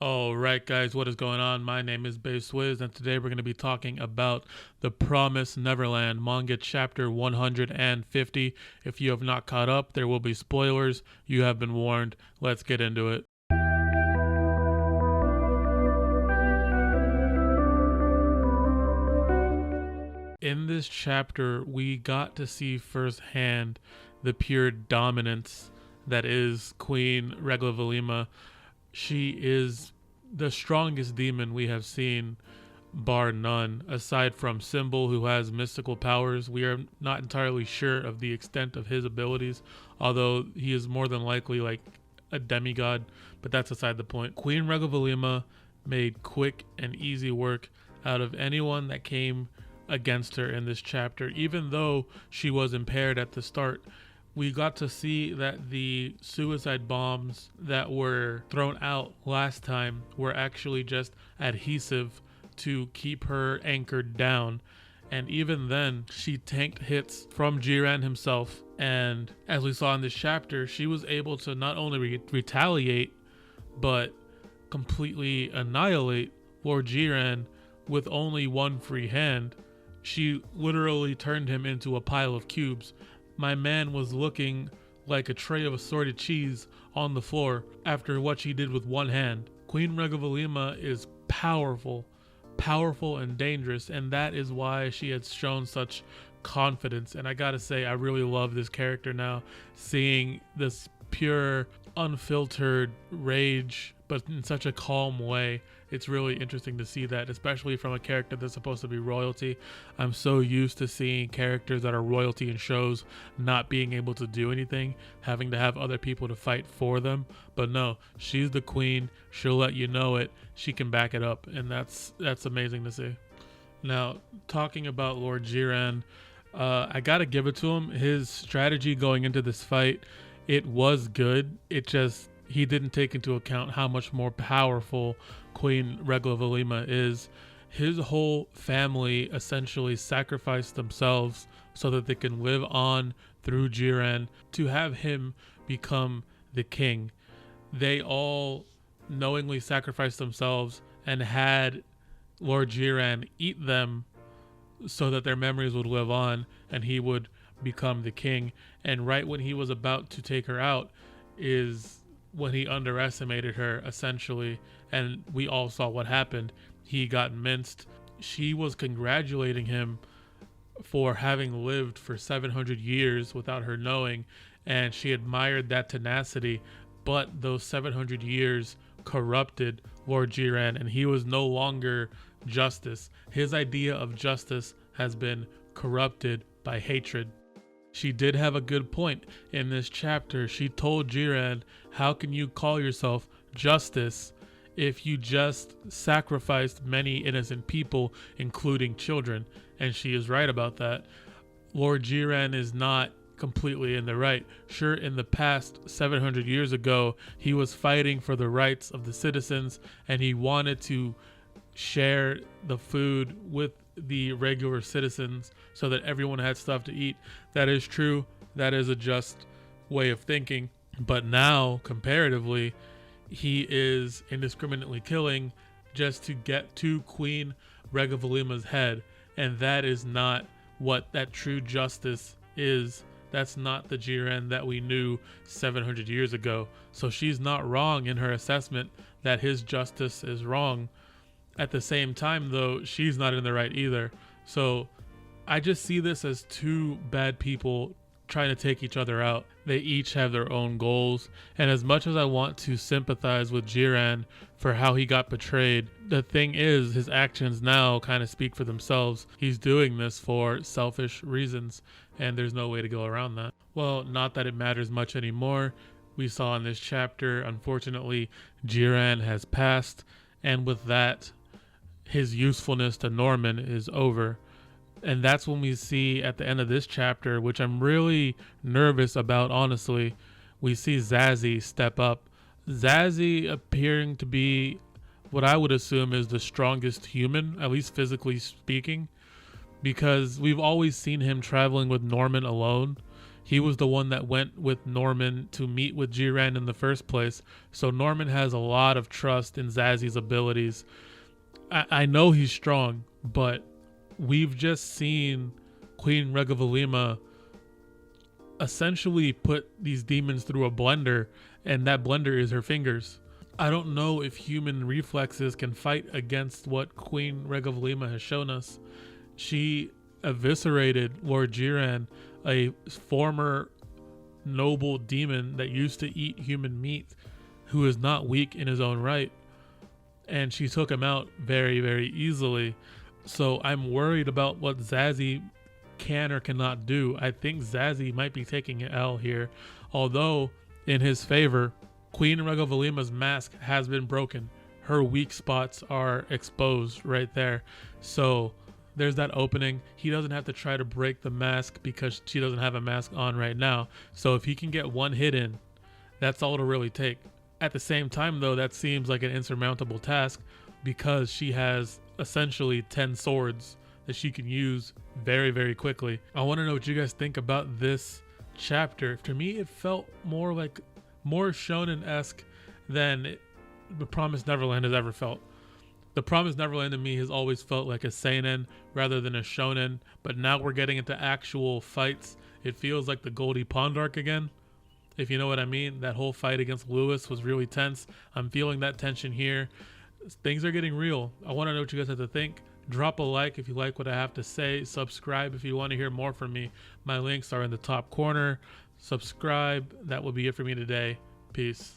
Alright guys, what is going on? My name is BassWiz and today we're going to be talking about The Promised Neverland Manga Chapter 150. If you have not caught up, there will be spoilers. You have been warned. Let's get into it. In this chapter, we got to see firsthand the pure dominance that is Queen Raghava Lima. She is the strongest demon we have seen, bar none, aside from Symbol, who has mystical powers. We are not entirely sure of the extent of his abilities, although he is more than likely like a demigod, but that's aside the point. Queen Raghava Lima made quick and easy work out of anyone that came against her in this chapter. Even though she was impaired at the start, we got to see that the suicide bombs that were thrown out last time were actually just adhesive to keep her anchored down. And even then, she tanked hits from Jiren himself. And as we saw in this chapter, she was able to not only retaliate, but completely annihilate Lord Jiren with only one free hand. She literally turned him into a pile of cubes. My man was looking like a tray of assorted cheese on the floor after what she did with one hand. Queen Raghava Lima is powerful and dangerous, and that is why she has shown such confidence. And I gotta say, I really love this character now, seeing this pure, unfiltered rage, but in such a calm way. It's really interesting to see that, especially from a character that's supposed to be royalty. I'm so used to seeing characters that are royalty in shows not being able to do anything, having to have other people to fight for them. But no, she's the queen. She'll let you know it. She can back it up, and that's amazing to see. Now, talking about Lord Jiren, I gotta give it to him. His strategy going into this fight, it was good. It just, he didn't take into account how much more powerful Queen Raghava Lima is. His whole family essentially sacrificed themselves so that they can live on through Jiren to have him become the king. They all knowingly sacrificed themselves and had Lord Jiren eat them so that their memories would live on and he would become the king. And right when he was about to take her out is when he underestimated her, essentially, and we all saw what happened. He got minced. She was congratulating him for having lived for 700 years without her knowing, and she admired that tenacity, but those 700 years corrupted Lord Jiren, and he was no longer justice. His idea of justice has been corrupted by hatred. She did have a good point in this chapter. She told Jiren, how can you call yourself justice if you just sacrificed many innocent people, including children? And she is right about that. Lord Jiren is not completely in the right. Sure, in the past, 700 years ago, he was fighting for the rights of the citizens, and he wanted to share the food with the regular citizens so that everyone had stuff to eat. That is true. That is a just way of thinking. But now, comparatively, he is indiscriminately killing just to get to Queen Raghava Lima's head. And that is not what that true justice is. That's not the Jiren that we knew 700 years ago. So she's not wrong in her assessment that his justice is wrong. At the same time, though, she's not in the right either. So I just see this as two bad people trying to take each other out. They each have their own goals. And as much as I want to sympathize with Jiren for how he got betrayed, the thing is, his actions now kind of speak for themselves. He's doing this for selfish reasons, and there's no way to go around that. Well, not that it matters much anymore. We saw in this chapter, unfortunately, Jiren has passed, and with that, his usefulness to Norman is over. And that's when we see at the end of this chapter, which I'm really nervous about, honestly, we see Zazie step up. Zazie appearing to be what I would assume is the strongest human, at least physically speaking, because we've always seen him traveling with Norman alone. He was the one that went with Norman to meet with Jiren in the first place. So Norman has a lot of trust in Zazi's abilities. I know he's strong, but we've just seen Queen Raghava Lima essentially put these demons through a blender, and that blender is her fingers. I don't know if human reflexes can fight against what Queen Raghava Lima has shown us. She eviscerated Lord Jiren, a former noble demon that used to eat human meat, who is not weak in his own right, and she took him out very, very easily. So I'm worried about what Zazi can or cannot do. I think Zazi might be taking an L here, although in his favor, Queen Raghava Lima's mask has been broken. Her weak spots are exposed right there. So there's that opening. He doesn't have to try to break the mask because she doesn't have a mask on right now. So if he can get one hit in, that's all it'll really take. At the same time, though, that seems like an insurmountable task because she has essentially 10 swords that she can use very, very quickly. I want to know what you guys think about this chapter. To me, it felt more shonen-esque than The Promised Neverland has ever felt. The Promised Neverland to me has always felt like a seinen rather than a shonen, but now we're getting into actual fights. It feels like the Goldie Pond arc again, if you know what I mean. That whole fight against Lewis was really tense. I'm feeling that tension here. Things are getting real. I want to know what you guys have to think. Drop a like if you like what I have to say. Subscribe if you want to hear more from me. My links are in the top corner. Subscribe. That will be it for me today. Peace.